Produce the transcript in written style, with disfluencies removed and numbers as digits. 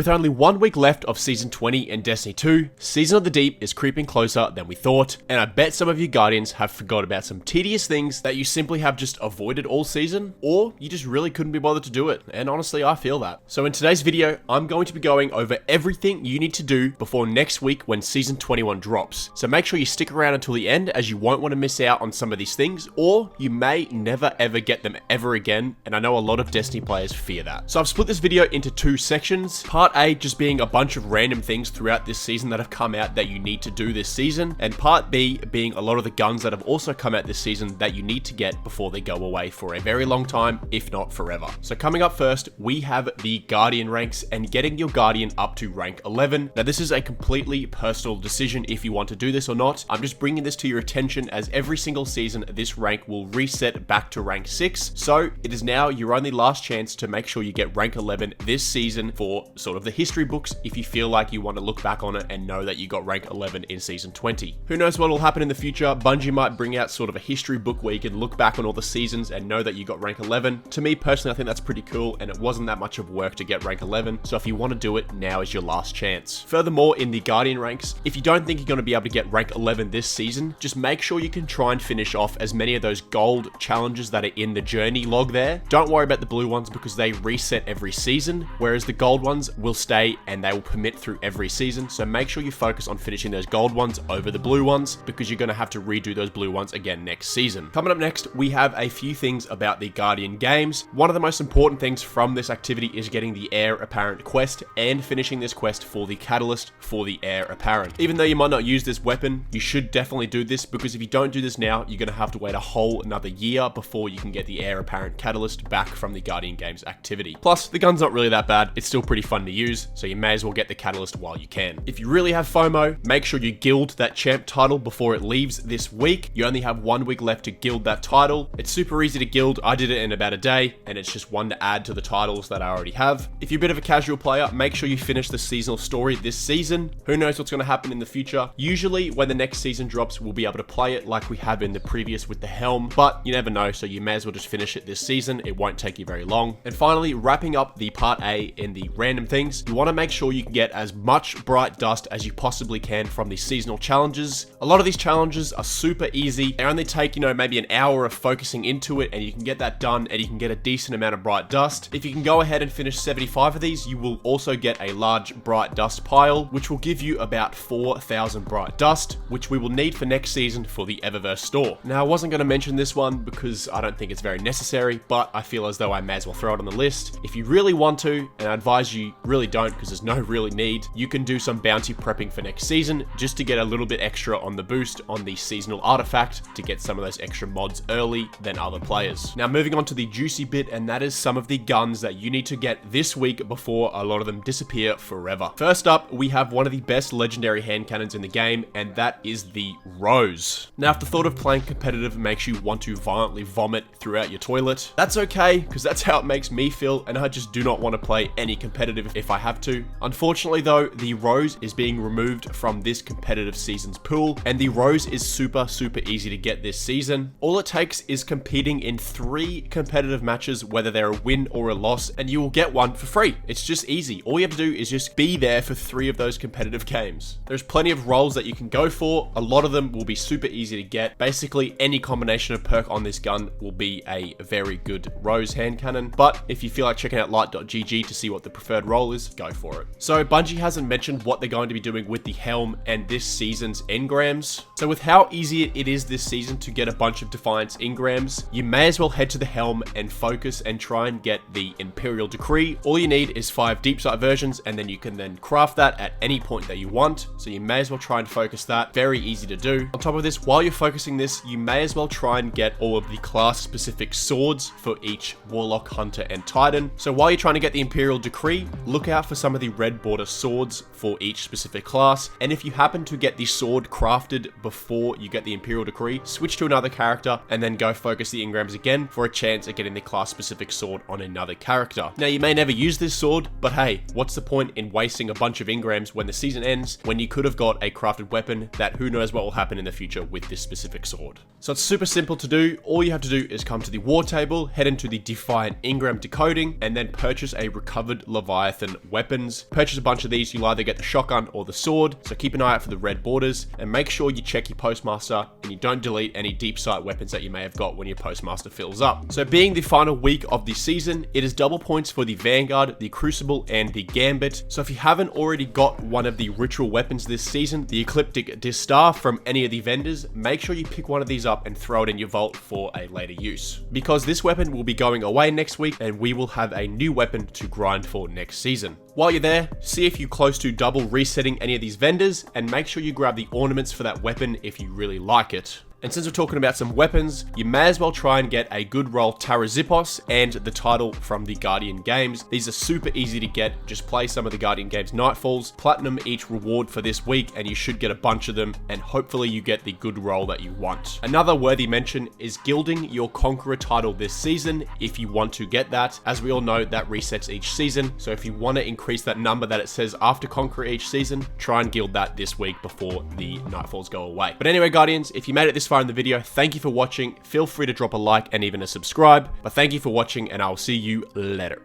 With only 1 week left of Season 20 in Destiny 2, Season of the Deep is creeping closer than we thought, and I bet some of you Guardians have forgot about some tedious things that you simply have just avoided all season, or you just really couldn't be bothered to do it, and honestly I feel that. So in today's video, I'm going to be going over everything you need to do before next week when Season 21 drops. So make sure you stick around until the end, as you won't want to miss out on some of these things, or you may never ever get them ever again, and I know a lot of Destiny players fear that. So I've split this video into two sections. Part A just being a bunch of random things throughout this season that have come out that you need to do this season, and part B being a lot of the guns that have also come out this season that you need to get before they go away for a very long time, if not forever. So coming up first, we have the Guardian ranks and getting your Guardian up to rank 11. Now this is a completely personal decision if you want to do this or not. I'm just bringing this to your attention as every single season this rank will reset back to rank 6. So it is now your only last chance to make sure you get rank 11 this season for sort of the history books if you feel like you want to look back on it and know that you got rank 11 in Season 20. Who knows what will happen in the future? Bungie might bring out sort of a history book where you can look back on all the seasons and know that you got rank 11. To me personally, I think that's pretty cool, and it wasn't that much of work to get rank 11, so if you want to do it, now is your last chance. Furthermore, in the Guardian ranks, if you don't think you're going to be able to get rank 11 this season, just make sure you can try and finish off as many of those gold challenges that are in the journey log there. Don't worry about the blue ones because they reset every season, whereas the gold ones will stay and they will permit through every season. So make sure you focus on finishing those gold ones over the blue ones, because you're going to have to redo those blue ones again next season. Coming up next, we have a few things about the Guardian games. One of the most important things from this activity is getting the Heir Apparent quest and finishing this quest for the catalyst for the Heir Apparent. Even though you might not use this weapon, you should definitely do this, because if you don't do this now, you're going to have to wait a whole another year before you can get the Heir Apparent catalyst back from the Guardian games activity. Plus, the gun's not really that bad. It's still pretty fun to use, so you may as well get the catalyst while you can. If you really have FOMO, make sure you guild that champ title before it leaves this week. You only have 1 week left to guild that title. It's super easy to guild. I did it in about a day, and it's just one to add to the titles that I already have. If you're a bit of a casual player, make sure you finish the seasonal story this season. Who knows what's going to happen in the future? Usually when the next season drops, we'll be able to play it like we have in the previous with the helm, but you never know, so you may as well just finish it this season. It won't take you very long. And finally, wrapping up the part A in the random things, you want to make sure you can get as much bright dust as you possibly can from these seasonal challenges. A lot of these challenges are super easy. They only take, maybe an hour of focusing into it, and you can get that done and you can get a decent amount of bright dust. If you can go ahead and finish 75 of these, you will also get a large bright dust pile, which will give you about 4,000 bright dust, which we will need for next season for the Eververse store. Now, I wasn't going to mention this one because I don't think it's very necessary, but I feel as though I may as well throw it on the list. If you really want to, and I advise you really don't because there's no really need, you can do some bounty prepping for next season just to get a little bit extra on the boost on the seasonal artifact to get some of those extra mods early than other players. Now, moving on to the juicy bit, and that is some of the guns that you need to get this week before a lot of them disappear forever. First up, we have one of the best legendary hand cannons in the game, and that is the Rose. Now, if the thought of playing competitive makes you want to violently vomit throughout your toilet, that's okay, because that's how it makes me feel, and I just do not want to play any competitive if I have to. Unfortunately though, the Rose is being removed from this competitive season's pool, and the Rose is super easy to get this season. All it takes is competing in 3 competitive matches, whether they're a win or a loss, and you will get one for free. It's just easy. All you have to do is just be there for 3 of those competitive games. There's plenty of roles that you can go for. A lot of them will be super easy to get. Basically, any combination of perk on this gun will be a very good Rose hand cannon, but if you feel like checking out light.gg to see what the preferred role is, go for it. So Bungie hasn't mentioned what they're going to be doing with the helm and this season's engrams. So with how easy it is this season to get a bunch of Defiance engrams, you may as well head to the helm and focus and try and get the Imperial Decree. All you need is 5 deep sight versions, and then you can then craft that at any point that you want. So you may as well try and focus that. Very easy to do. On top of this, while you're focusing this, you may as well try and get all of the class specific swords for each Warlock, Hunter, and Titan. So while you're trying to get the Imperial Decree, look out for some of the red border swords for each specific class. And if you happen to get the sword crafted before you get the Imperial Decree, switch to another character and then go focus the engrams again for a chance at getting the class specific sword on another character. Now, you may never use this sword, but hey, what's the point in wasting a bunch of engrams when the season ends when you could have got a crafted weapon that who knows what will happen in the future with this specific sword. So it's super simple to do. All you have to do is come to the war table, head into the Defiant engram decoding, and then purchase a recovered Leviathan season weapons. Purchase a bunch of these, you'll either get the shotgun or the sword, so keep an eye out for the red borders, and make sure you check your postmaster and you don't delete any deep sight weapons that you may have got when your postmaster fills up. So being the final week of the season, it is double points for the Vanguard, the Crucible, and the Gambit. So if you haven't already got one of the ritual weapons this season, the Ecliptic Distar from any of the vendors, make sure you pick one of these up and throw it in your vault for a later use. Because this weapon will be going away next week and we will have a new weapon to grind for next season. While you're there, see if you're close to double resetting any of these vendors and make sure you grab the ornaments for that weapon if you really like it. And since we're talking about some weapons, you may as well try and get a good roll Tarazipos and the title from the Guardian games. These are super easy to get. Just play some of the Guardian games Nightfalls, platinum each reward for this week, and you should get a bunch of them, and hopefully you get the good roll that you want. Another worthy mention is gilding your Conqueror title this season if you want to get that. As we all know, that resets each season, so if you want to increase that number that it says after Conqueror each season, try and gild that this week before the Nightfalls go away. But anyway, Guardians, if you made it this far in the video, thank you for watching. Feel free to drop a like and even a subscribe. But thank you for watching, and I'll see you later.